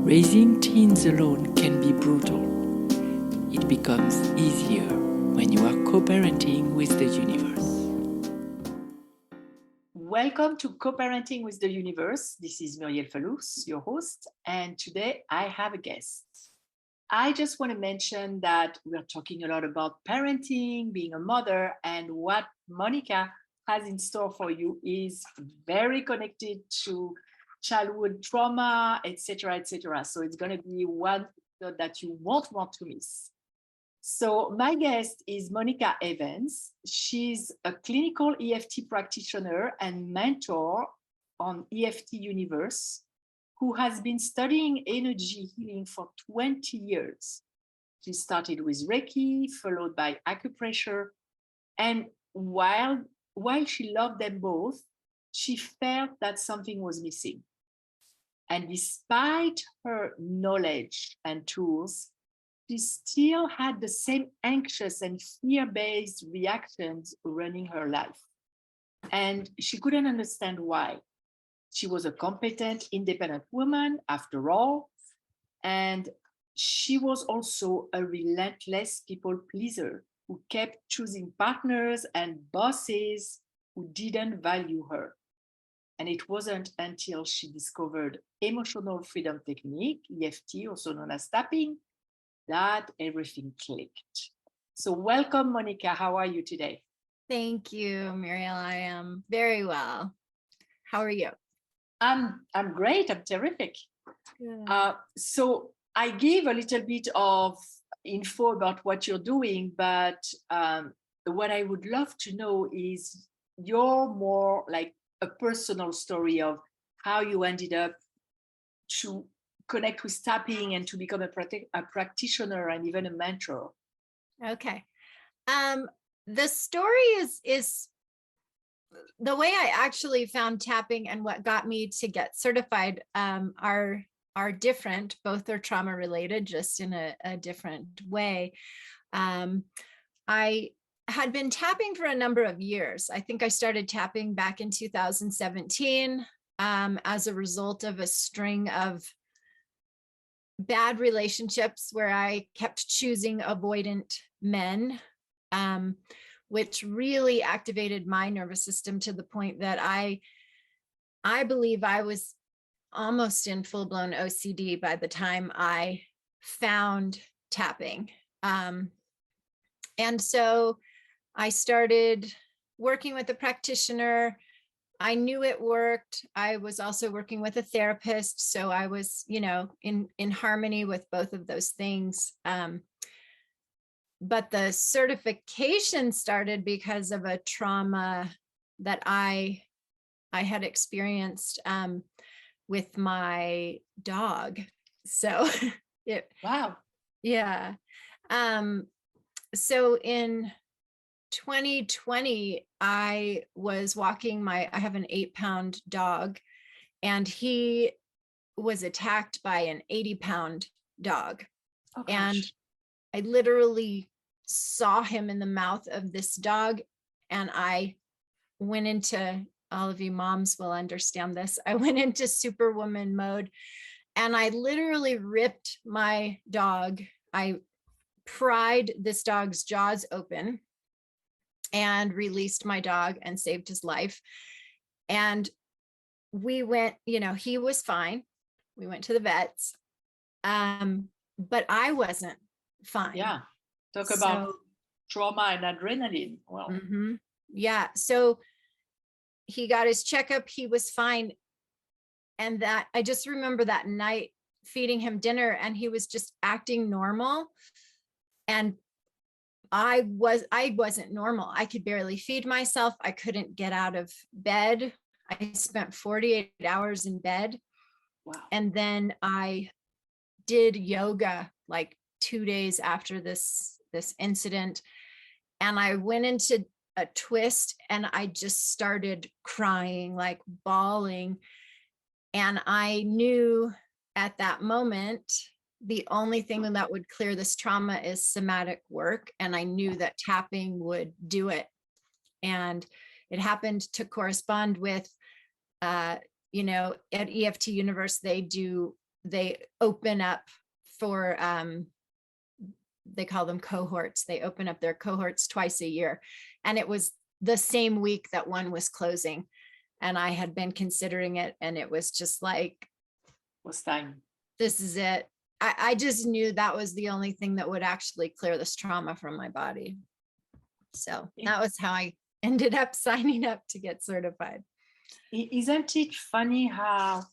Raising teens alone can be brutal. It becomes easier when you are co-parenting with the universe. Welcome to Co-Parenting with the Universe. This is Muriel Falous, your host, and today I have a guest. I just want to mention that we're talking a lot about parenting, being a mother, and what Monica has in store for you is very connected to childhood trauma, etc., etc. So it's going to be one that you won't want to miss. So my guest is Monica Evans. She's a clinical EFT practitioner and mentor on EFT Universe, who has been studying energy healing for 20 years. She started with Reiki, followed by acupressure. And while she loved them both, she felt that something was missing. And despite her knowledge and tools, she still had the same anxious and fear-based reactions running her life. And she couldn't understand why. She was a competent, independent woman, after all, and she was also a relentless people pleaser who kept choosing partners and bosses who didn't value her. And it wasn't until she discovered emotional freedom technique, EFT, also known as tapping, that everything clicked. So welcome, Monica. How are you today? Thank you, Muriel. I am very well. How are you? I'm great. I'm terrific. So I gave a little bit of info about what you're doing, but what I would love to know is your more like a personal story of how you ended up to connect with tapping and to become a practitioner and even a mentor. Okay. The story is the way I actually found tapping and what got me to get certified are different. Both are trauma related, just in a different way. I had been tapping for a number of years. I think I started tapping back in 2017 as a result of a string of bad relationships where I kept choosing avoidant men, which really activated my nervous system to the point that I believe I was almost in full-blown OCD by the time I found tapping. And so I started working with a practitioner. I knew it worked. I was also working with a therapist, so I was, in harmony with both of those things. But the certification started because of a trauma that I had experienced with my dog. So Wow. Yeah. So in 2020, I was walking I have an 8-pound dog, and he was attacked by an 80-pound dog. Oh, and I literally saw him in the mouth of this dog, and I went into, all of you moms will understand this, I went into superwoman mode, and I literally ripped my dog. I pried this dog's jaws open and released my dog and saved his life. And we went, he was fine. We went to the vets, but I wasn't fine. Yeah. Talk about trauma and adrenaline. Well, yeah. So he got his checkup. He was fine. And that I just remember that night feeding him dinner, and he was just acting normal. And I wasn't normal. I could barely feed myself. I couldn't get out of bed. I spent 48 hours in bed. wow. And then I did yoga like 2 days after this incident. And I went into a twist, and I just started crying, like bawling. And I knew at that moment, the only thing that would clear this trauma is somatic work. And I knew that tapping would do it. And it happened to correspond with, at EFT Universe, they do they open up for, they call them cohorts. They open up their cohorts twice a year. And it was the same week that one was closing. And I had been considering it, and it was just like, Was time. this is it. I just knew that was the only thing that would actually clear this trauma from my body. So that was how I ended up signing up to get certified. Isn't it funny how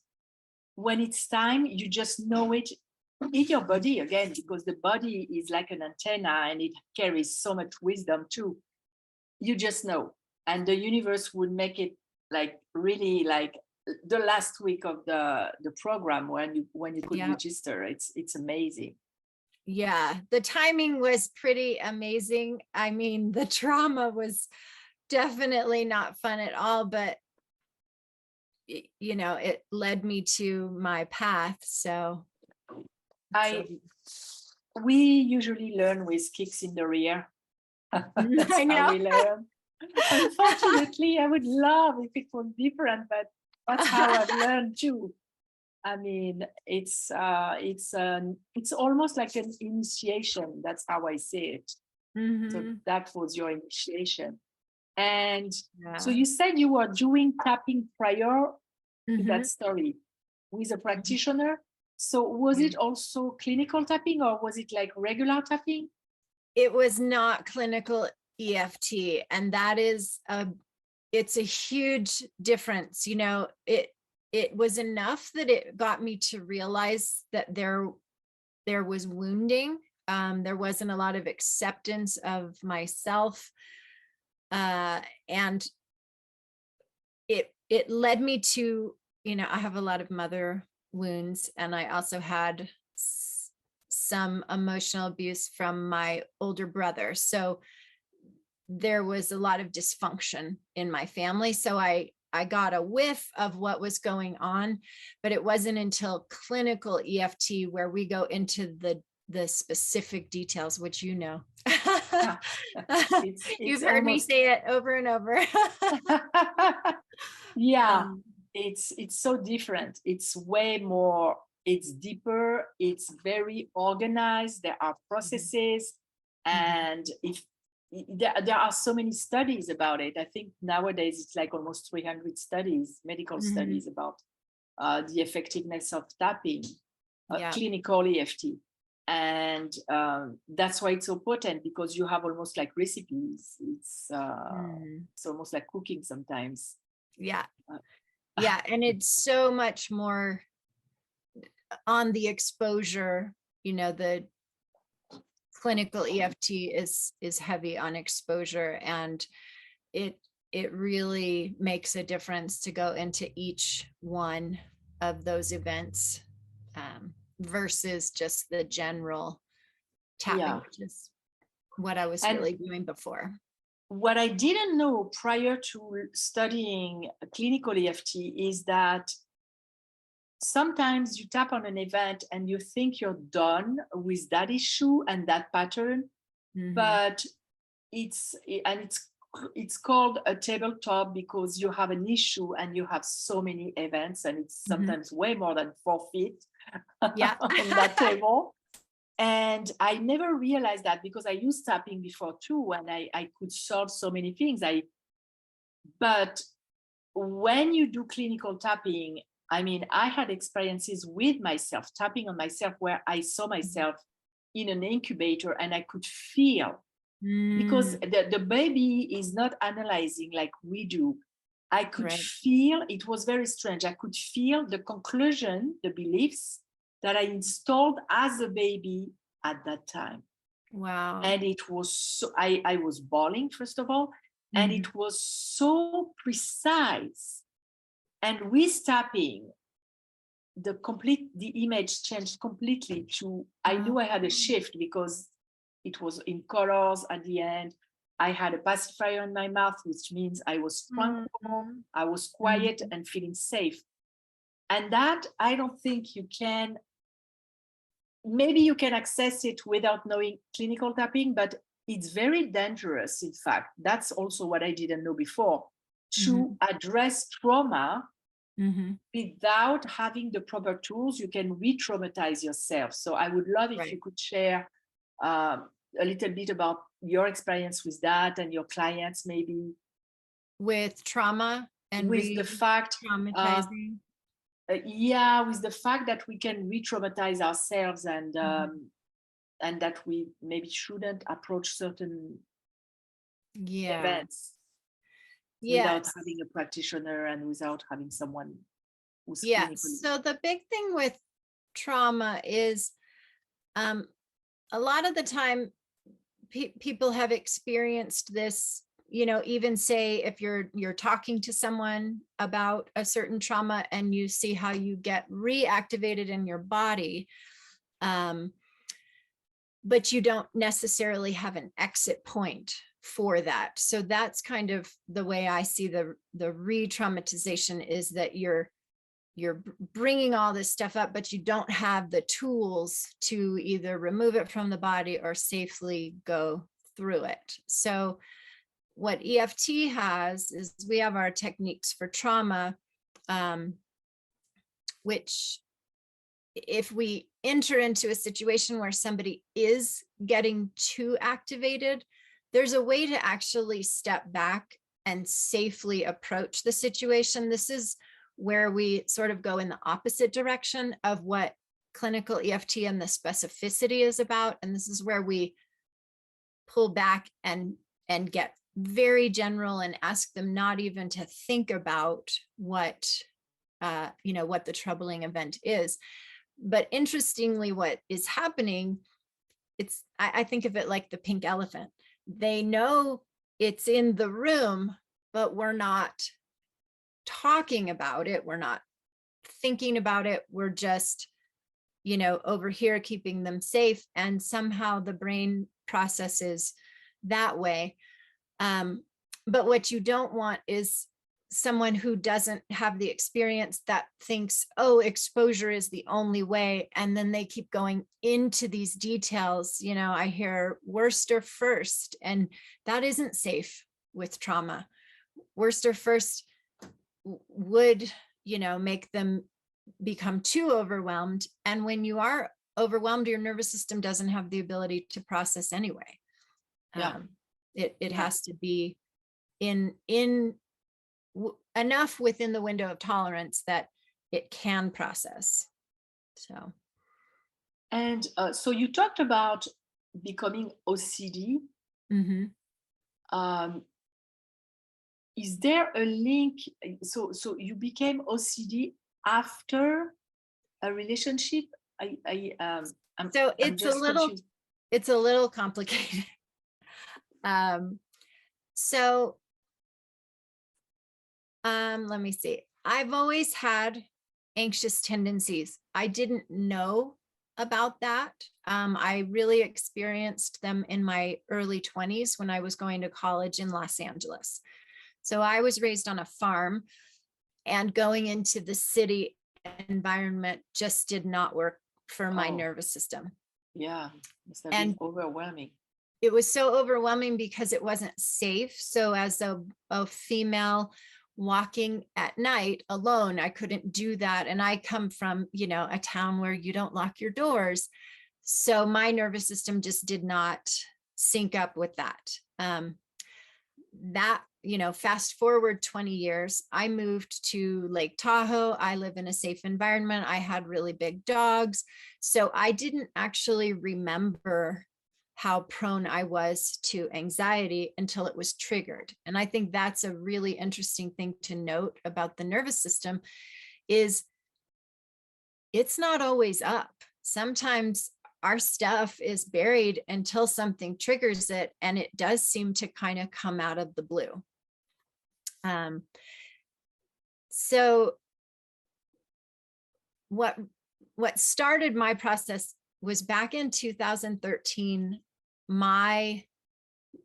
when it's time, you just know it in your body again, because the body is like an antenna and it carries so much wisdom too. You just know, and the universe would make it like really like the last week of the program when you could register. It's amazing. Yeah, the timing was pretty amazing. I mean, the trauma was definitely not fun at all, but you know, it led me to my path. So we usually learn with kicks in the rear. That's I know. how we learn. Unfortunately, I would love if it was different, but that's how I've learned too. I mean, it's almost like an initiation. That's how I see it. So that was your initiation. And so you said you were doing tapping prior to that story with a practitioner. So was it also clinical tapping, or was it like regular tapping? It was not clinical EFT. And that is it's a huge difference. You know, it was enough that it got me to realize that there was wounding. There wasn't a lot of acceptance of myself. And it led me to, you know, I have a lot of mother wounds, and I also had some emotional abuse from my older brother. So there was a lot of dysfunction in my family. So I got a whiff of what was going on, but it wasn't until clinical EFT where we go into the specific details, which you know. You've heard me say it over and over. Yeah, it's so different. It's way more, it's deeper, it's very organized. There are processes, and if there are so many studies about it. I think nowadays it's like almost 300 studies, medical studies about the effectiveness of tapping, clinical EFT. And that's why it's so potent, because you have almost like recipes. It's almost like cooking sometimes. Yeah. Yeah. And it's so much more on the exposure. You know, the clinical EFT is heavy on exposure, and it really makes a difference to go into each one of those events versus just the general tapping, which is what I was really doing before. What I didn't know prior to studying clinical EFT is that sometimes you tap on an event and you think you're done with that issue and that pattern, but it's called a tabletop because you have an issue and you have so many events, and it's sometimes way more than 4 feet on that table. And I never realized that, because I used tapping before too, and I could solve so many things. But when you do clinical tapping, I mean, I had experiences with myself, tapping on myself, where I saw myself in an incubator and I could feel, because the baby is not analyzing like we do. I could feel, it was very strange. I could feel the conclusion, the beliefs that I installed as a baby at that time. Wow. And it was so, I was bawling, first of all, and it was so precise. And with tapping, the image changed completely to, I knew I had a shift, because it was in colors at the end. I had a pacifier in my mouth, which means I was tranquil, I was quiet and feeling safe. And that, I don't think you can, maybe you can access it without knowing clinical tapping, but it's very dangerous. In fact, that's also what I didn't know before. To address trauma, Mhm. without having the proper tools, you can re-traumatize yourself. So I would love if Right. you could share a little bit about your experience with that and your clients, maybe With trauma and with the fact, uh, re-traumatizing. yeah, with the fact that we can re-traumatize ourselves, Mhm. and that we maybe shouldn't approach certain Yeah. events without Yes. having a practitioner and without having someone who's Yes. clinically. So the big thing with trauma is um, a lot of the time people have experienced this, even say if you're talking to someone about a certain trauma and you see how you get reactivated in your body, um, but you don't necessarily have an exit point for that. So that's kind of the way I see the re-traumatization, is that you're bringing all this stuff up, but you don't have the tools to either remove it from the body or safely go through it. So what EFT has is we have our techniques for trauma, um, which if we enter into a situation where somebody is getting too activated, there's a way to actually step back and safely approach the situation. This is where we sort of go in the opposite direction of what clinical EFT and the specificity is about. And this is where we pull back and get very general and ask them not even to think about what what the troubling event is. But interestingly, what is happening, I think of it like the pink elephant. They know it's in the room, but we're not talking about it. We're not thinking about it. We're just, over here keeping them safe. And somehow the brain processes that way. But what you don't want is someone who doesn't have the experience that thinks, oh, exposure is the only way. And then they keep going into these details. I hear worst or first, and that isn't safe with trauma. Worst or first would, make them become too overwhelmed. And when you are overwhelmed, your nervous system doesn't have the ability to process anyway. Yeah. It Yeah. has to be in enough within the window of tolerance that it can process. So And so you talked about becoming OCD. mm-hmm. Is there a link? So you became OCD after a relationship? So I'm just confused. it's a little complicated. So let me see. I've always had anxious tendencies. I didn't know about that. I really experienced them in my early 20s when I was going to college in Los Angeles. So I was raised on a farm, and going into the city environment just did not work for my nervous system. Yeah, must have been And overwhelming. it was so overwhelming because it wasn't safe. So as a female walking at night alone, I couldn't do that. And I come from, a town where you don't lock your doors. So my nervous system just did not sync up with that. Fast forward 20 years, I moved to Lake Tahoe. I live in a safe environment. I had really big dogs. So I didn't actually remember how prone I was to anxiety until it was triggered. And I think that's a really interesting thing to note about the nervous system, is it's not always up. Sometimes our stuff is buried until something triggers it, and it does seem to kind of come out of the blue. So what started my process was back in 2013. I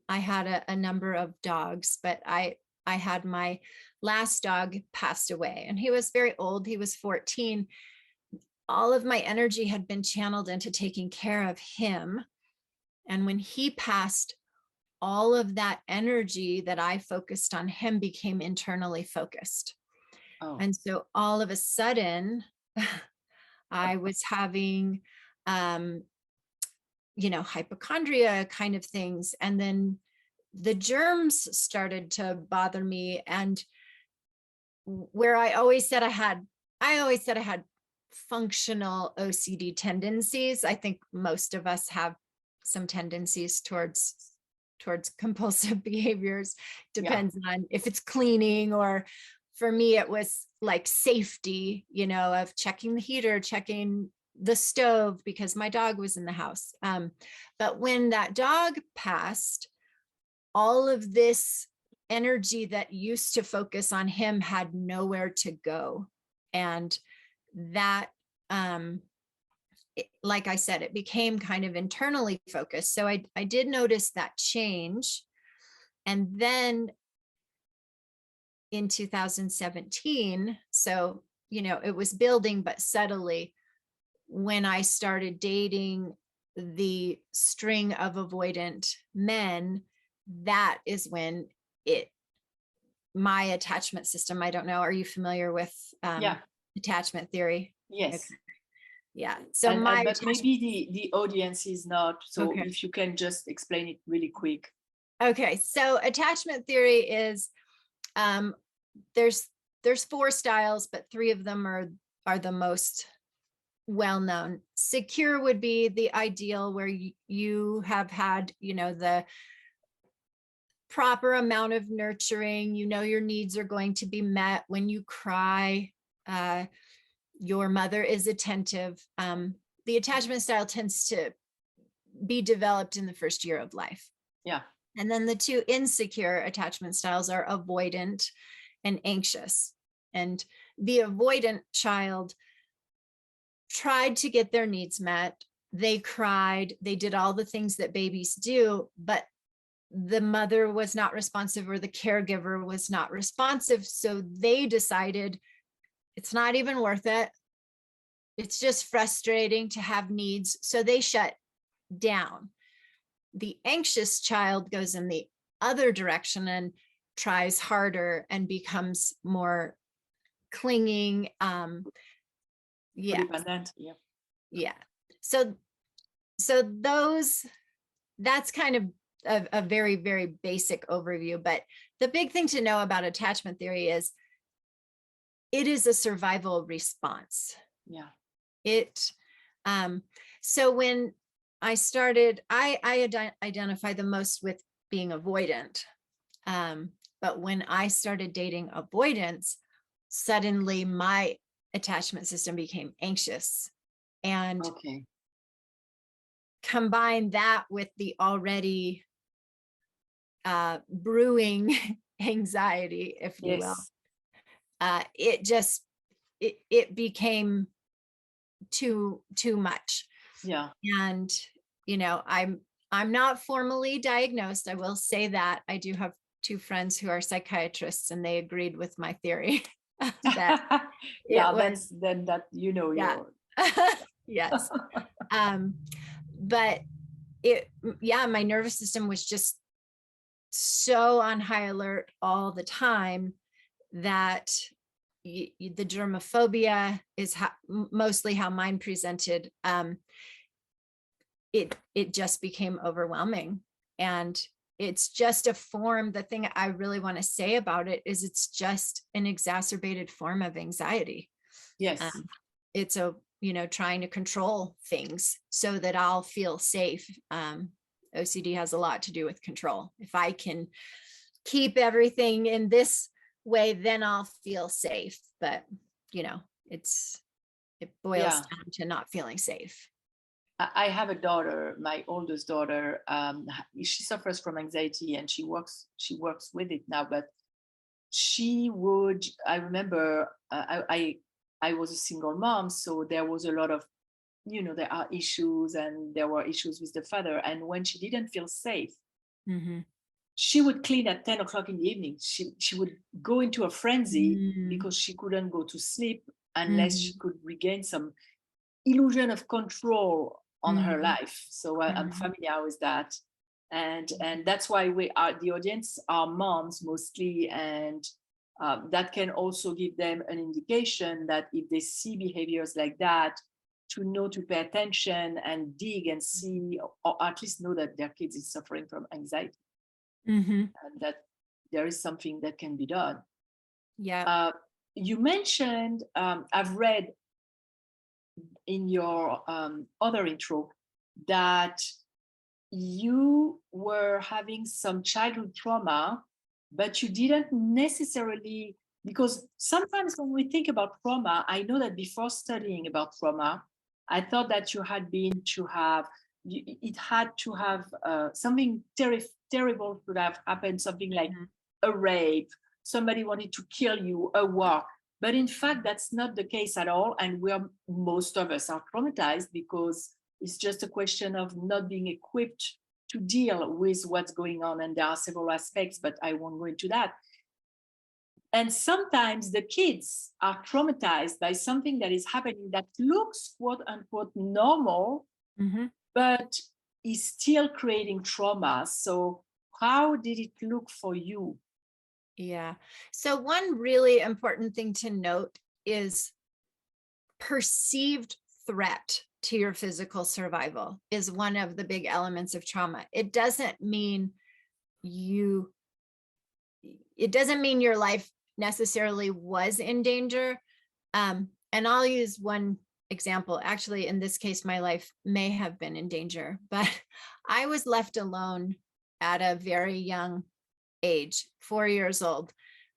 had a number of dogs, but I had my last dog passed away, and he was very old. He was 14. All of my energy had been channeled into taking care of him. And when he passed, all of that energy that I focused on him became internally focused. Oh, And so all of a sudden, I was having, hypochondria kind of things. And then the germs started to bother me. And where I always said I had functional OCD tendencies. I think most of us have some tendencies towards compulsive behaviors. Depends on if it's cleaning, or for me, it was like safety, of checking the heater, checking the stove because my dog was in the house. But when that dog passed, all of this energy that used to focus on him had nowhere to go. And that, like I said, it became kind of internally focused. So I did notice that change. And then in 2017, so, it was building, but subtly, when I started dating the string of avoidant men, that is when my attachment system, I don't know, are you familiar with attachment theory? Yes. Okay. Yeah. So but maybe the audience is not, so okay. If you can just explain it really quick. Okay. So attachment theory is, there's 4 styles, but 3 of them are the most well-known. Secure would be the ideal, where you have had, the proper amount of nurturing, your needs are going to be met. When you cry, your mother is attentive. The attachment style tends to be developed in the first year of life. Yeah. And then the 2 insecure attachment styles are avoidant and anxious. And the avoidant child tried to get their needs met. They cried, they did all the things that babies do, but the mother was not responsive, or the caregiver was not responsive. So they decided it's not even worth it. It's just frustrating to have needs. So they shut down. The anxious child goes in the other direction and tries harder and becomes more clinging. Codependent. Yeah. So that's kind of a very, very basic overview. But the big thing to know about attachment theory is it is a survival response. Yeah. So when I started, I identify the most with being avoidant. But when I started dating avoidance, suddenly my attachment system became anxious. And combine that with the already brewing anxiety, if you will. It became too much. Yeah. And I'm not formally diagnosed. I will say that I do have 2 friends who are psychiatrists, and they agreed with my theory. That that's then that yes. But my nervous system was just so on high alert all the time that the germophobia is mostly how mine presented. It just became overwhelming, and it's just a form. The thing I really want to say about it is it's just an exacerbated form of anxiety. Yes. It's trying to control things so that I'll feel safe. OCD has a lot to do with control. If I can keep everything in this way, then I'll feel safe. But, it boils down to not feeling safe. I have a daughter, my oldest daughter. She suffers from anxiety, and she works with it now. But I remember, I was a single mom, so there was a lot of, there are issues, and there were issues with the father. And when she didn't feel safe, she would clean at 10 o'clock in the evening. She would go into a frenzy because she couldn't go to sleep unless she could regain some illusion of control on her life. So I'm familiar with that. And that's why the audience are moms mostly, and that can also give them an indication that if they see behaviors like that, to know to pay attention and dig and see, or at least know that their kids is suffering from anxiety, and that there is something that can be done. Yeah. You mentioned, I've read in your other intro that you were having some childhood trauma, but you didn't necessarily, because sometimes when we think about trauma, I know that before studying about trauma, I thought that you had been to have, it had to have something terrible could have happened, something like a rape, somebody wanted to kill you, a war. But in fact, that's not the case at all. And most of us are traumatized because it's just a question of not being equipped to deal with what's going on. And there are several aspects, but I won't go into that. And sometimes the kids are traumatized by something that is happening that looks quote unquote normal, but is still creating trauma. So how did it look for you? Yeah. So one really important thing to note is perceived threat to your physical survival is one of the big elements of trauma. It doesn't mean your life necessarily was in danger. And I'll use one example. Actually, in this case, my life may have been in danger, but I was left alone at a very young age, 4 years old.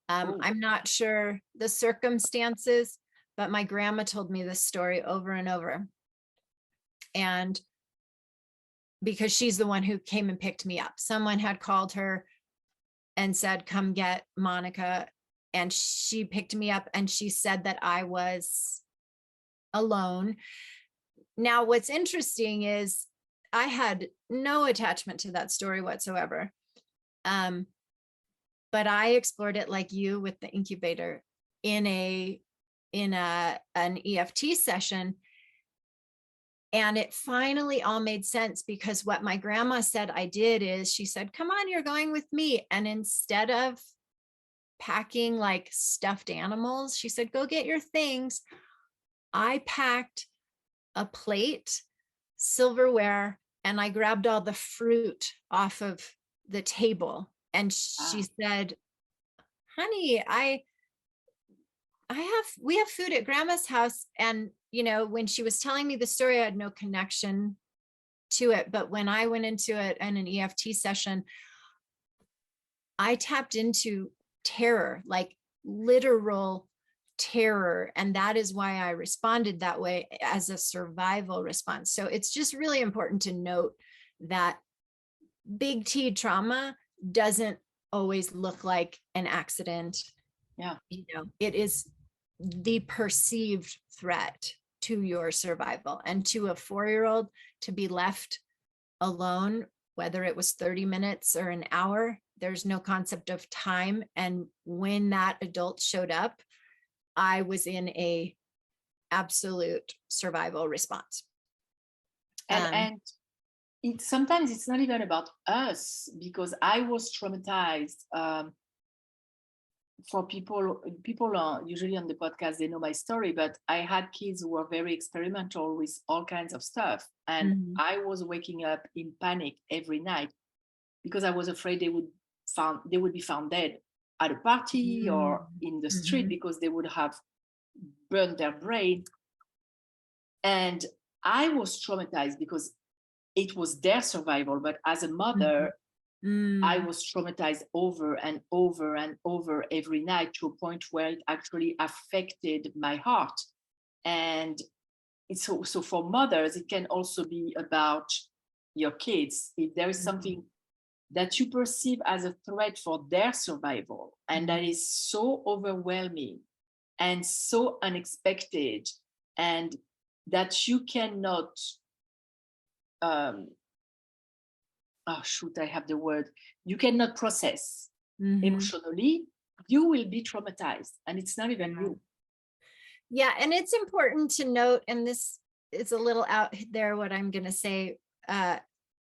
I'm not sure the circumstances, but my grandma told me this story over and over. And because she's the one who came and picked me up, someone had called her and said, come get Monica. And she picked me up and she said that I was alone. Now, what's interesting is I had no attachment to that story whatsoever. But I explored it like you with the incubator in an EFT session. And it finally all made sense because what my grandma said I did is she said, come on, you're going with me. And instead of packing like stuffed animals, she said, go get your things. I packed a plate, silverware, and I grabbed all the fruit off of the table. And she said, honey, we have food at grandma's house. And, when she was telling me the story, I had no connection to it. But when I went into it in an EFT session, I tapped into terror, like literal terror. And that is why I responded that way as a survival response. So it's just really important to note that big T trauma doesn't always look like an accident. Yeah. It is the perceived threat to your survival. And to a 4-year-old to be left alone, whether it was 30 minutes or an hour, there's no concept of time. And when that adult showed up, I was in a absolute survival response. And sometimes it's not even about us, because I was traumatized. For people are usually on the podcast, they know my story, but I had kids who were very experimental with all kinds of stuff. And I was waking up in panic every night because I was afraid they would be found dead at a party or in the street, because they would have burned their brain. And I was traumatized because it was their survival. But as a mother, I was traumatized over and over and over every night, to a point where it actually affected my heart. And it's so for mothers, it can also be about your kids. If there is something that you perceive as a threat for their survival, and that is so overwhelming and so unexpected, and that you cannot I have the word, you cannot process emotionally, you will be traumatized, and it's not even you. Yeah. And it's important to note, and this is a little out there what I'm going to say,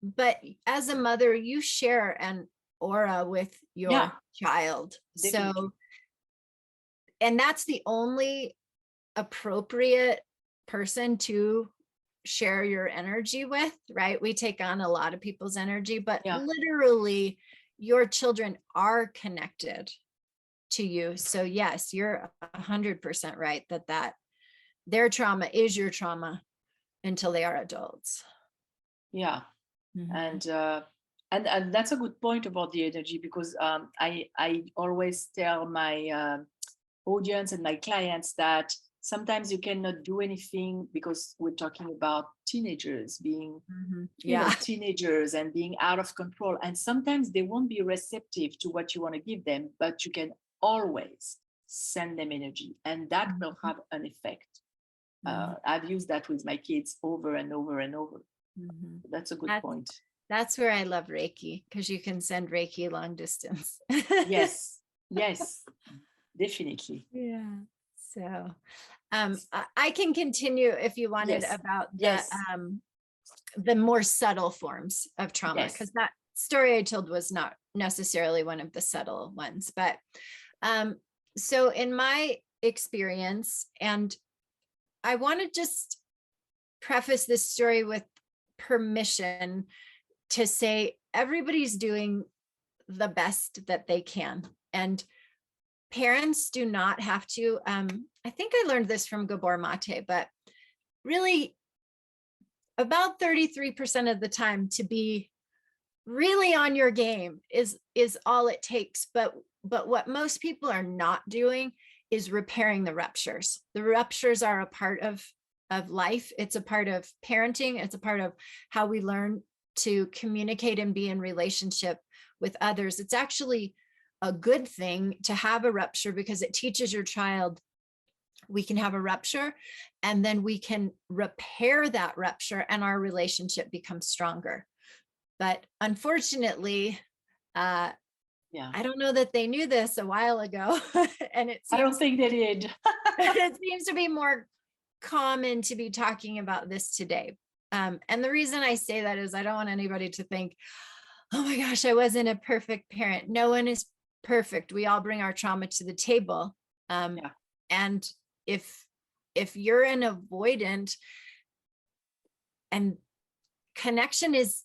but as a mother, you share an aura with your child. Definitely. So and that's the only appropriate person to share your energy with, right? We take on a lot of people's energy, but literally your children are connected to you. So yes, you're 100% right that their trauma is your trauma until they are adults. Yeah. Mm-hmm. And that's a good point about the energy, because I always tell my audience and my clients that sometimes you cannot do anything, because we're talking about teenagers being teenagers and being out of control, and sometimes they won't be receptive to what you want to give them, but you can always send them energy, and that will have an effect. I've used that with my kids over and over and over. That's a good point. That's where I love Reiki, because you can send Reiki long distance. Yes, definitely. Yeah. So I can continue if you wanted about the more subtle forms of trauma, because that story I told was not necessarily one of the subtle ones. But so in my experience, and I want to just preface this story with permission to say everybody's doing the best that they can, and parents do not have to. I think I learned this from Gabor Mate, but really about 33% of the time to be really on your game is all it takes. But what most people are not doing is repairing the ruptures. The ruptures are a part of life. It's a part of parenting. It's a part of how we learn to communicate and be in relationship with others. It's actually a good thing to have a rupture, because it teaches your child we can have a rupture and then we can repair that rupture and our relationship becomes stronger. But unfortunately, I don't know that they knew this a while ago. And I don't think they did. It seems to be more common to be talking about this today. And the reason I say that is I don't want anybody to think, oh my gosh, I wasn't a perfect parent. No one is perfect. We all bring our trauma to the table. And if you're an avoidant, and connection is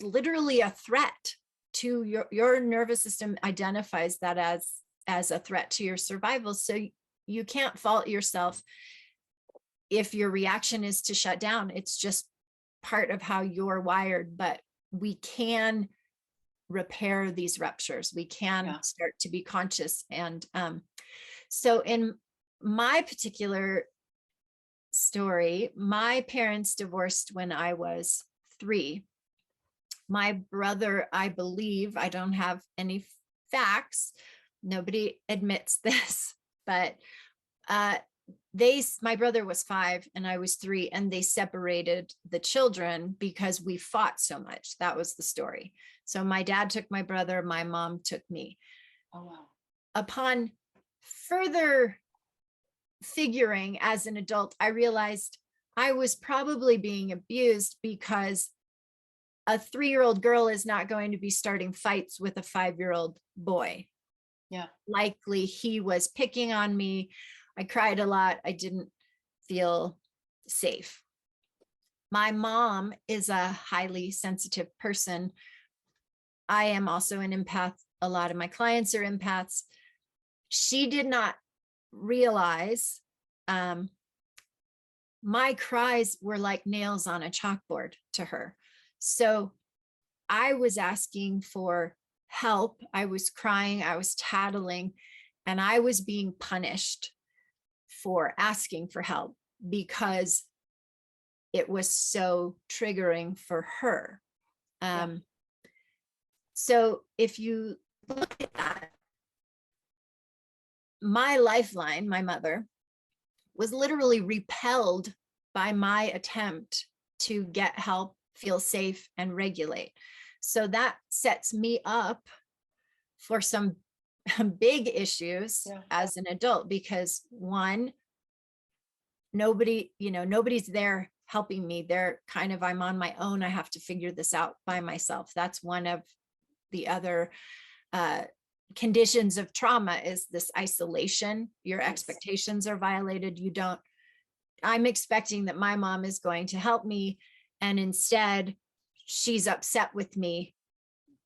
literally a threat to your nervous system identifies that as a threat to your survival. So you can't fault yourself if your reaction is to shut down. It's just part of how you're wired, but we can repair these ruptures. We can start to be conscious. And so in my particular story, my parents divorced when I was 3. My brother, I believe, I don't have any facts, nobody admits this, but my brother was 5 and I was 3, and they separated the children because we fought so much. That was the story. So my dad took my brother, my mom took me. Oh, wow. Upon further figuring as an adult, I realized I was probably being abused because a 3-year-old girl is not going to be starting fights with a 5-year-old boy. Yeah. Likely he was picking on me. I cried a lot. I didn't feel safe. My mom is a highly sensitive person. I am also an empath. A lot of my clients are empaths. She did not realize my cries were like nails on a chalkboard to her. So I was asking for help. I was crying, I was tattling, and I was being punished for asking for help because it was so triggering for her. So if you look at that, my lifeline, my mother, was literally repelled by my attempt to get help, feel safe, and regulate. So that sets me up for some big issues as an adult, because one, nobody's there helping me. They're kind of, I'm on my own. I have to figure this out by myself. That's one of the other conditions of trauma is this isolation. Your Yes. expectations are violated. I'm expecting that my mom is going to help me, and instead she's upset with me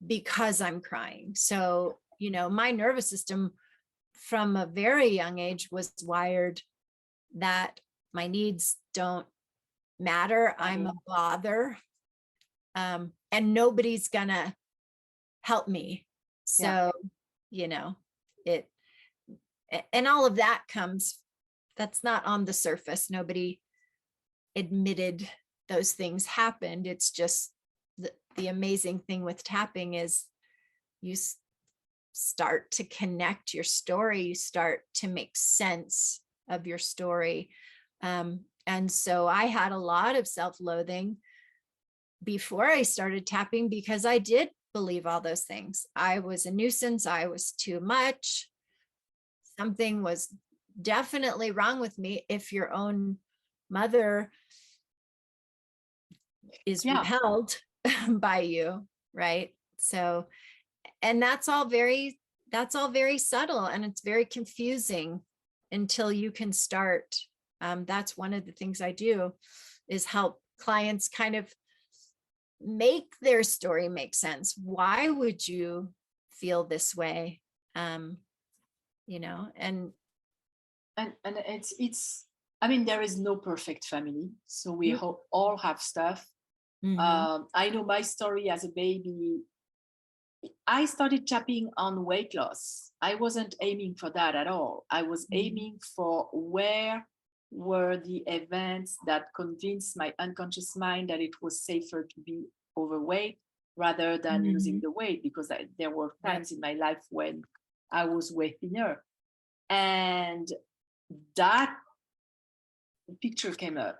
because I'm crying. So, my nervous system from a very young age was wired that my needs don't matter. I'm a bother. And nobody's gonna help me. So, it, and all of that that's not on the surface. Nobody admitted those things happened. It's just the amazing thing with tapping is you start to connect your story. You start to make sense of your story. And so I had a lot of self-loathing before I started tapping because I did believe all those things. I was a nuisance. I was too much. Something was definitely wrong with me if your own mother is repelled by you, right? So, and that's all very subtle, and it's very confusing until you can start. That's one of the things I do is help clients kind of make their story make sense. Why would you feel this way? And it's I mean, there is no perfect family, so we all have stuff. I know my story as a baby. I started tapping on weight loss. I wasn't aiming for that at all. I was aiming for where were the events that convinced my unconscious mind that it was safer to be overweight rather than losing the weight, because there were times in my life when I was way thinner. And that picture came up.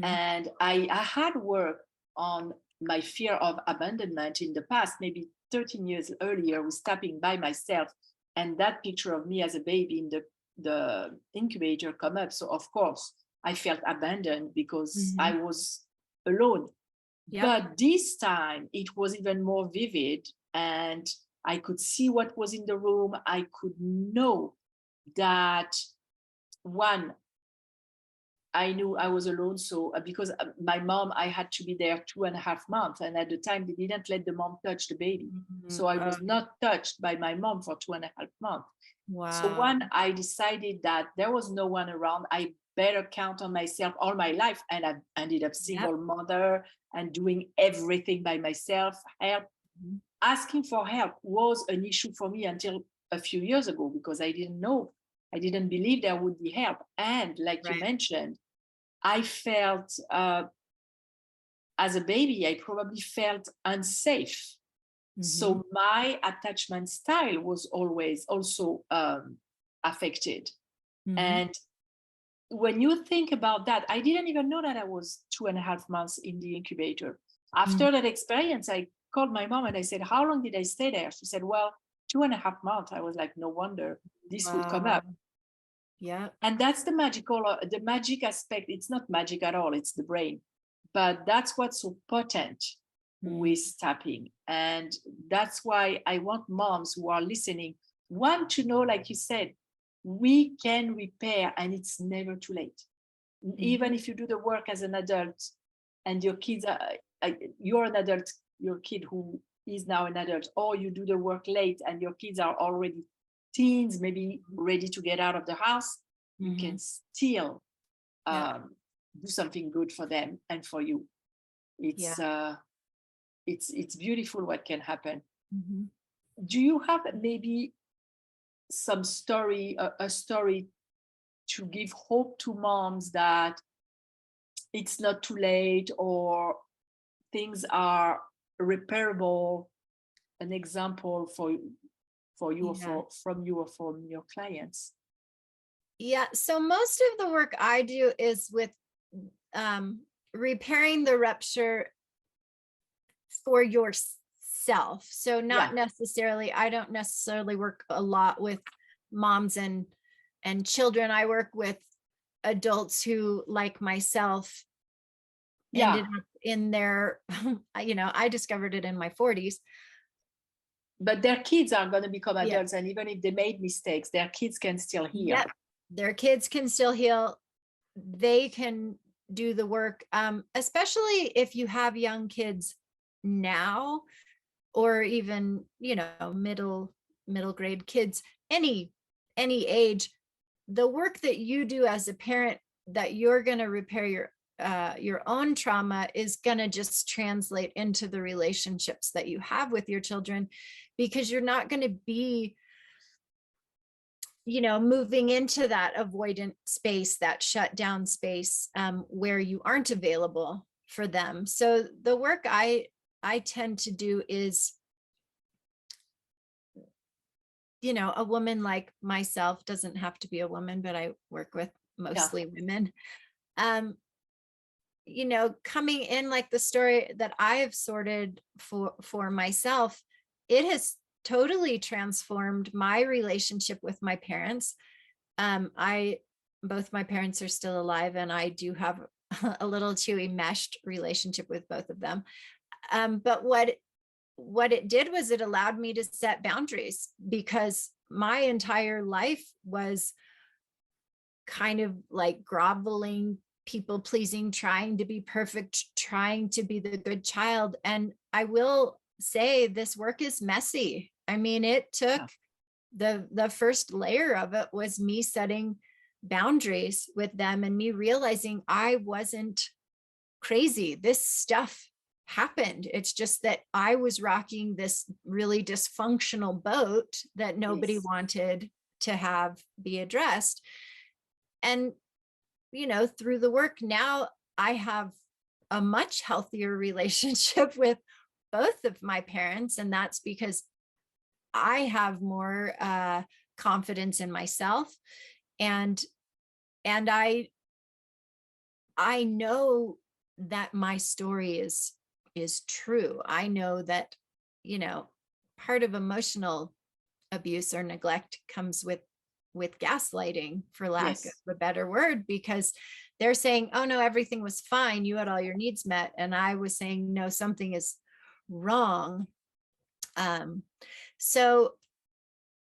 And I had worked on my fear of abandonment in the past, maybe 13 years earlier, with tapping by myself. And that picture of me as a baby in the incubator come up. So of course I felt abandoned because I was alone. But this time it was even more vivid, and I could see what was in the room. I could know that, one, I knew I was alone. So because my mom, I had to be there 2.5 months. And at the time, they didn't let the mom touch the baby. So I was not touched by my mom for 2.5 months. Wow. So one, I decided that there was no one around. I better count on myself all my life. And I ended up single mother and doing everything by myself. Help. Asking for help was an issue for me until a few years ago, because I didn't know. I didn't believe there would be help. And like you mentioned, I felt, as a baby, I probably felt unsafe. So my attachment style was always also affected. And when you think about that, I didn't even know that I was 2.5 months in the incubator. After that experience, I called my mom and I said, how long did I stay there? She said, well, 2.5 months. I was like, no wonder this would come up. Yeah. And that's the magic aspect. It's not magic at all. It's the brain. But that's what's so potent with tapping. And that's why I want moms who are listening, one, to know, like you said, we can repair, and it's never too late. Even if you do the work as an adult and your kids are, you're an adult, your kid who is now an adult, or you do the work late and your kids are already teens, maybe ready to get out of the house, you can still do something good for them and for you. It's beautiful what can happen. Do you have maybe some story, a story to give hope to moms that it's not too late, or things are repairable? An example for you, or from you, or from your clients? So most of the work I do is with repairing the rupture for yourself. So not necessarily, I don't necessarily work a lot with moms and children. I work with adults who, like myself, ended up in their, I discovered it in my 40s, But their kids are going to become Yeah. adults, and even if they made mistakes, their kids can still heal. Yep. Their kids can still heal. They can do the work, especially if you have young kids now, or even, you know, middle grade kids, any age. The work that you do as a parent, that you're going to repair your own trauma, is going to just translate into the relationships that you have with your children, because you're not going to be, you know, moving into that avoidant space, that shut down space, where you aren't available for them. So the work I tend to do is, you know, a woman like myself, doesn't have to be a woman, but I work with mostly women. You know, coming in, like the story that I have sorted for myself, it has totally transformed my relationship with my parents. Both my parents are still alive, and I do have a little too enmeshed relationship with both of them. But what it did was it allowed me to set boundaries, because my entire life was kind of like groveling, people pleasing, trying to be perfect, trying to be the good child. And I will say, this work is messy. I mean, it took the first layer of it was me setting boundaries with them, and me realizing I wasn't crazy. This stuff happened. It's just that I was rocking this really dysfunctional boat that nobody wanted to have be addressed. And, you know, through the work now, I have a much healthier relationship with both of my parents. And that's because I have more confidence in myself. And I know that my story is true. I know that, you know, part of emotional abuse or neglect comes with gaslighting, for lack of a better word, because they're saying, oh no, everything was fine, you had all your needs met. And I was saying, no, something is wrong. So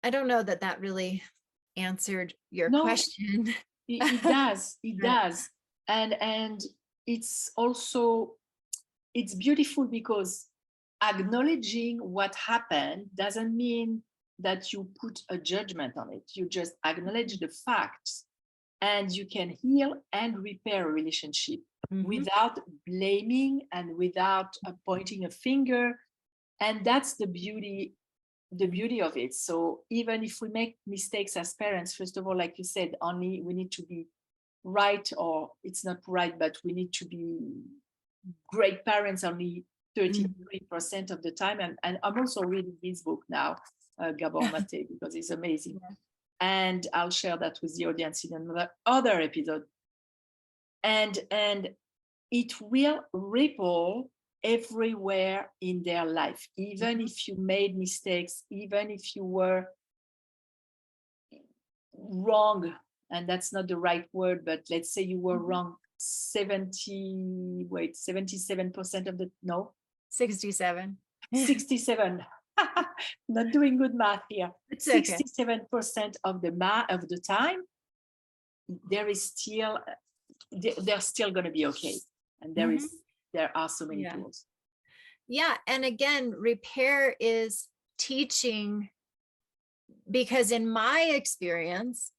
I don't know that really answered your question. It does. It does. And it's also, it's beautiful, because acknowledging what happened doesn't mean that you put a judgment on it. You just acknowledge the facts, and you can heal and repair a relationship without blaming and without pointing a finger. And that's the beauty of it. So even if we make mistakes as parents, first of all, like you said, only we need to be right, or it's not right, but we need to be great parents only 33% of the time. And I'm also reading his book now, Gabor Mate, because it's amazing. And I'll share that with the audience in another episode. And it will ripple everywhere in their life, even if you made mistakes, even if you were wrong, and that's not the right word, but let's say you were wrong 77% of the 67 not doing good math here. It's okay. 67% of the time, there's still going to be okay. And there are so many tools. Yeah. And again, repair is teaching, because in my experience,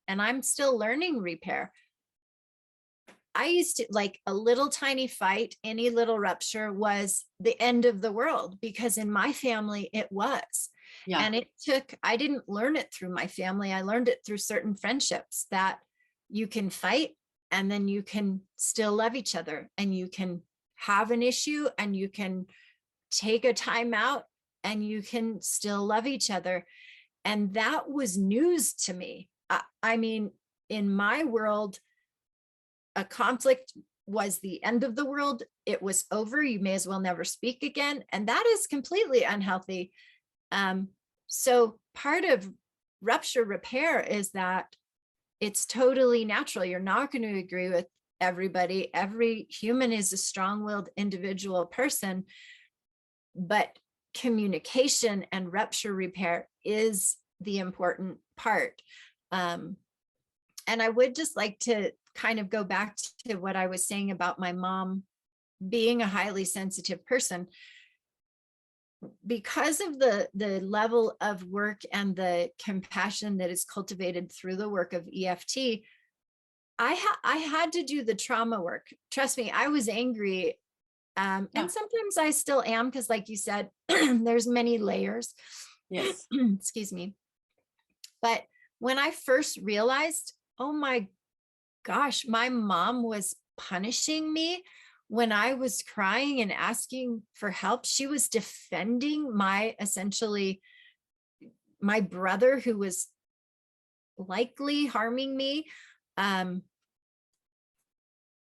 and I'm still learning repair, I used to, like, a little tiny fight, any little rupture was the end of the world, because in my family it was. And I didn't learn it through my family. I learned it through certain friendships, that you can fight and then you can still love each other, and you can have an issue and you can take a time out and you can still love each other. And that was news to me. I mean, in my world, a conflict was the end of the world. It was over. You may as well never speak again. And that is completely unhealthy. So part of rupture repair is that it's totally natural. You're not going to agree with everybody. Every human is a strong-willed individual person, but communication and rupture repair is the important part. And I would just like to kind of go back to what I was saying about my mom being a highly sensitive person. Because of the level of work and the compassion that is cultivated through the work of EFT, I had to do the trauma work. Trust me, I was angry. And sometimes I still am, because like you said, there's many layers. Yes. Excuse me. But when I first realized, oh my gosh, my mom was punishing me when I was crying and asking for help. She was defending essentially my brother, who was likely harming me.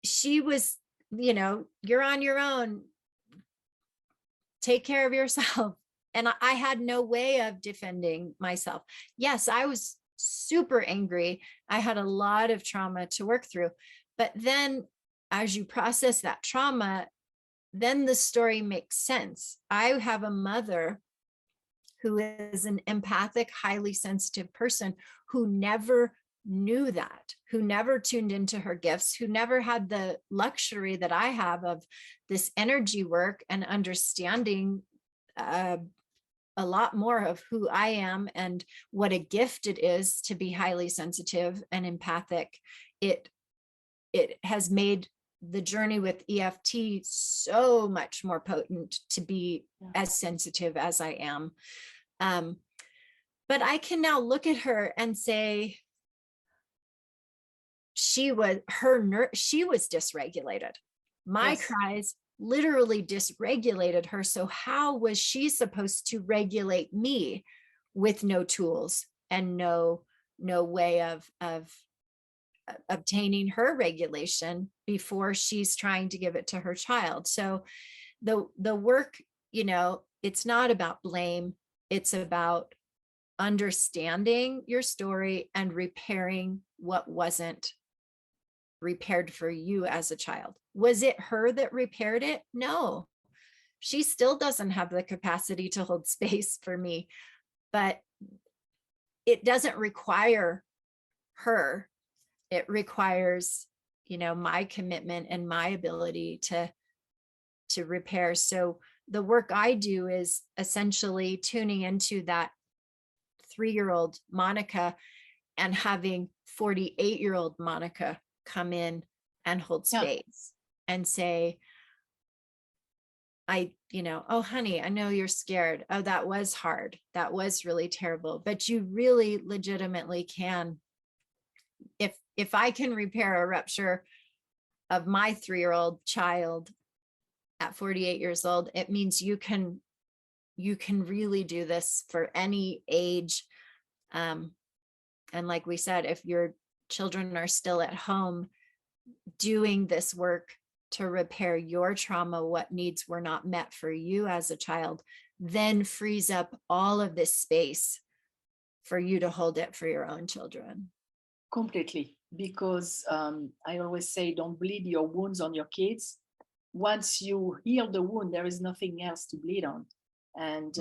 She was, you're on your own, take care of yourself. And I had no way of defending myself. Yes, I was super angry. I had a lot of trauma to work through. But then as you process that trauma, then the story makes sense. I have a mother who is an empathic, highly sensitive person who never knew that, who never tuned into her gifts, who never had the luxury that I have of this energy work and understanding a lot more of who I am and what a gift it is to be highly sensitive and empathic. It has made the journey with EFT so much more potent to be as sensitive as I am. But I can now look at her and say, she was dysregulated. My cries literally dysregulated her. So how was she supposed to regulate me with no tools and no way of obtaining her regulation before she's trying to give it to her child? So the work, it's not about blame. It's about understanding your story and repairing what wasn't repaired for you as a child. Was it her that repaired it? No, she still doesn't have the capacity to hold space for me, but it doesn't require her. It requires, my commitment and my ability to repair. So the work I do is essentially tuning into that 3-year-old Monica and having 48-year-old Monica come in and hold space and say, oh, honey, I know you're scared. Oh, that was hard. That was really terrible. But you really legitimately can. If I can repair a rupture of my 3-year-old child at 48 years old, it means you can really do this for any age. And like we said, if your children are still at home, doing this work to repair your trauma, what needs were not met for you as a child, then frees up all of this space for you to hold it for your own children. Completely. Because I always say, don't bleed your wounds on your kids. Once you heal the wound, there is nothing else to bleed on. And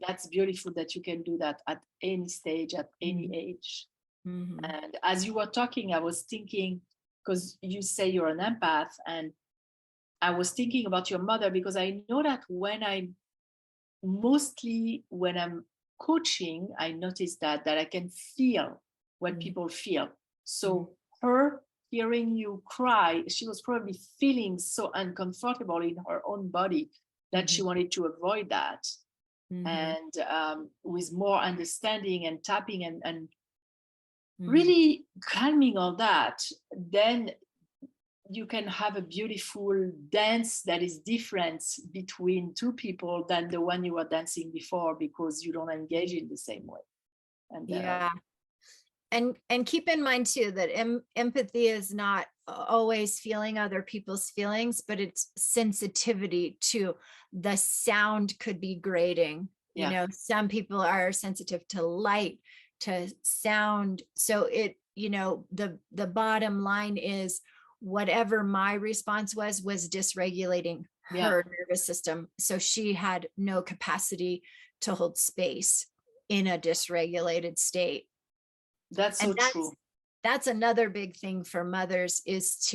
that's beautiful that you can do that at any stage, at any age. Mm-hmm. And as you were talking, I was thinking, because you say you're an empath, and I was thinking about your mother, because I know that when I'm coaching, I noticed that I can feel what people feel. So her hearing you cry, she was probably feeling so uncomfortable in her own body that she wanted to avoid that. And with more understanding and tapping and really calming all that, then you can have a beautiful dance that is different between two people than the one you were dancing before, because you don't engage in the same way. And and keep in mind too that empathy is not always feeling other people's feelings, but it's sensitivity to the sound. Could be grating. Some people are sensitive to light, to sound. So it, the bottom line is, whatever my response was dysregulating Yeah. her nervous system. So she had no capacity to hold space in a dysregulated state. That's so And true. that's another big thing for mothers, is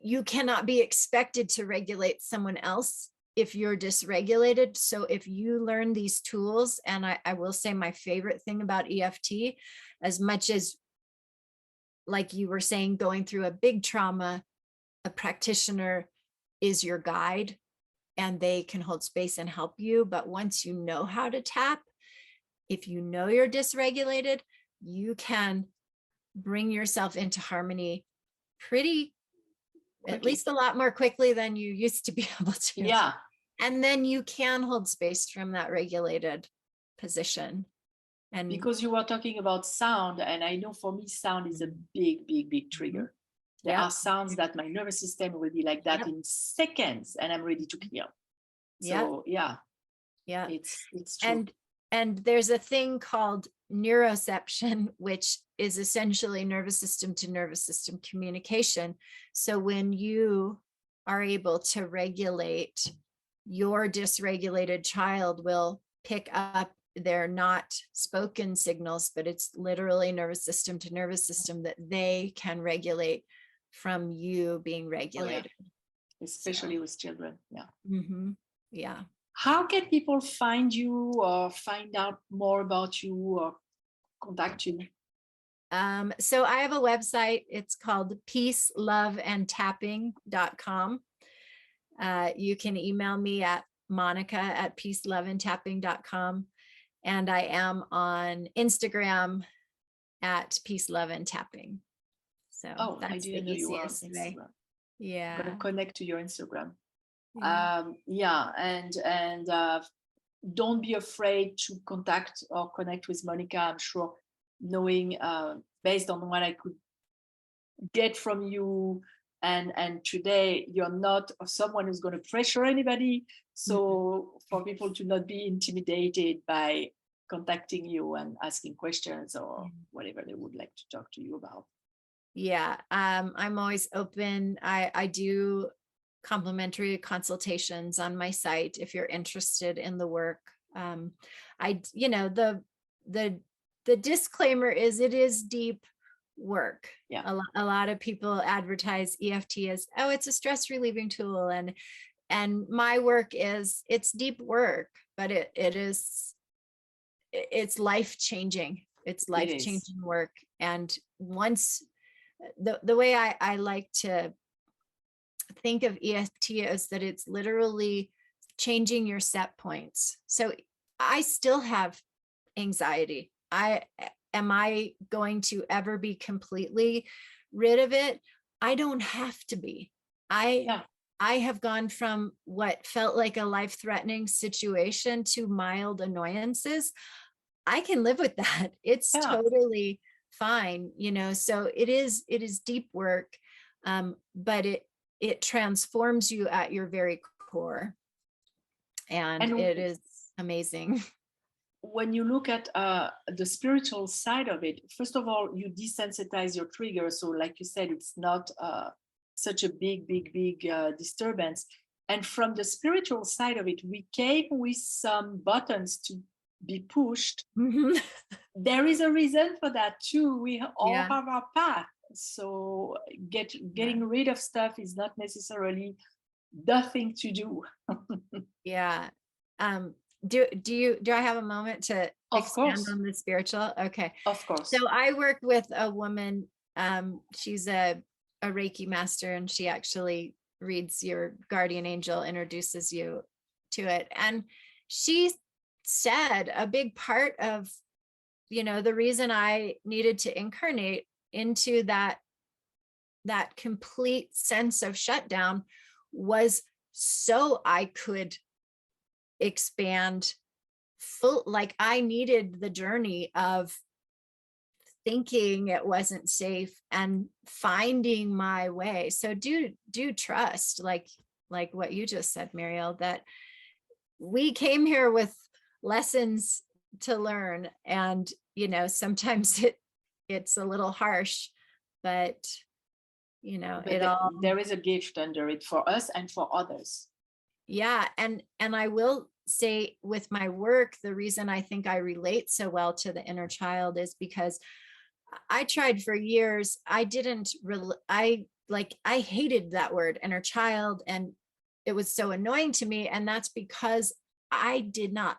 you cannot be expected to regulate someone else if you're dysregulated. So if you learn these tools, and I will say my favorite thing about EFT, as much as, like you were saying, going through a big trauma, a practitioner is your guide and they can hold space and help you. But once you know how to tap, if you know you're dysregulated, you can bring yourself into harmony pretty, at least a lot more quickly than you used to be able to. Yeah. And then you can hold space from that regulated position. And because you were talking about sound, and I know for me, sound is a big trigger. There are sounds that my nervous system will be like that in seconds, and I'm ready to clear. So yeah, it's true. And there's a thing called neuroception, which is essentially nervous system to nervous system communication. So when you are able to regulate, your dysregulated child will pick up, they're not spoken signals, but it's literally nervous system to nervous system that they can regulate from you being regulated. Oh, yeah. Especially with children. Yeah. Yeah. How can people find you or find out more about you or contact you? So I have a website. It's called peaceloveandtapping.com. You can email me at monica@peaceloveandtapping.com. And I am on Instagram at peaceloveandtapping. So that's the easiest way. Yeah. I'm gonna connect to your Instagram. Yeah. And don't be afraid to contact or connect with Monica. I'm sure, knowing based on what I could get from you, and today, you're not someone who's going to pressure anybody. So for people to not be intimidated by contacting you and asking questions or whatever they would like to talk to you about. Yeah, I'm always open. I do complimentary consultations on my site if you're interested in the work. The disclaimer is it is deep work. Yeah. A lot of people advertise EFT as, oh, it's a stress relieving tool, and my work is, it's deep work, but it's life changing. It's life changing work. And once the way I like to think of EFT is that it's literally changing your set points. So I still have anxiety. Am I going to ever be completely rid of it? I don't have to be. I have gone from what felt like a life-threatening situation to mild annoyances. I can live with that. It's totally fine, so it is deep work, but it transforms you at your very core, and it is amazing. When you look at the spiritual side of it, first of all, you desensitize your trigger. So like you said, it's not such a big disturbance. And from the spiritual side of it, we came with some buttons to be pushed. There is a reason for that too. We all have our path. So getting rid of stuff is not necessarily the thing to do. Yeah. Do I have a moment to expand on the spiritual? Okay. Of course. So I work with a woman. She's a Reiki master, and she actually reads your guardian angel, introduces you to it. And she said a big part of, the reason I needed to incarnate into that complete sense of shutdown was so I could expand full. Like, I needed the journey of thinking it wasn't safe and finding my way. So do trust, like what you just said, Muriel, that we came here with lessons to learn, and sometimes it's a little harsh, but But it all. there is a gift under it for us and for others. Yeah. And I will say with my work, the reason I think I relate so well to the inner child is because I tried for years. I hated that word inner child, and it was so annoying to me. And that's because I did not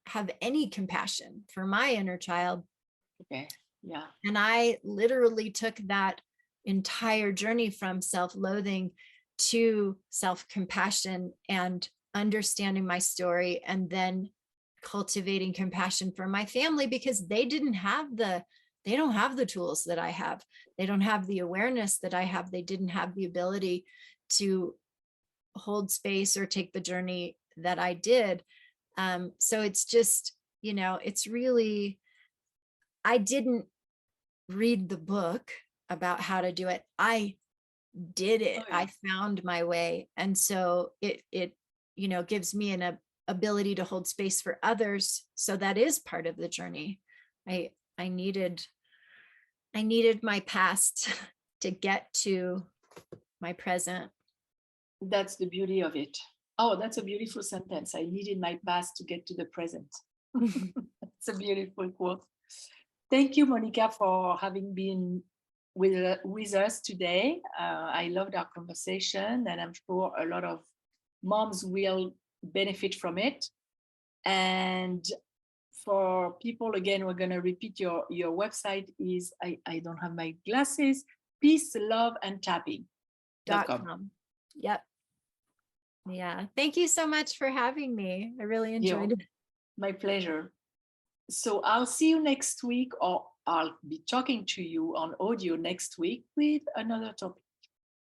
have any compassion for my inner child. Okay. Yeah. And I literally took that entire journey from self-loathing to self-compassion and understanding my story, and then cultivating compassion for my family, because they don't have the tools that I have. They don't have the awareness that I have. They didn't have the ability to hold space or take the journey that I did. So it's just, it's really, I didn't read the book about how to do it. I did it. Oh, yeah. I found my way. And so it gives me an ability to hold space for others. So that is part of the journey. I needed my past to get to my present. That's the beauty of it. Oh, that's a beautiful sentence. I needed my past to get to the present. That's a beautiful quote. Thank you, Monica, for having been with us today. I loved our conversation, and I'm sure a lot of moms will benefit from it. And for people, again, we're going to repeat your website is, I don't have my glasses, peace, love, and tapping.com. Yep. Yeah. Thank you so much for having me. I really enjoyed it. My pleasure. So I'll see you next week, or I'll be talking to you on audio next week with another topic.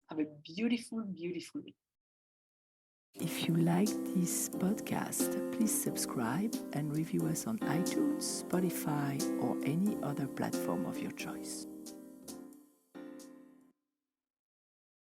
Have a beautiful, beautiful week. If you like this podcast, please subscribe and review us on iTunes, Spotify, or any other platform of your choice.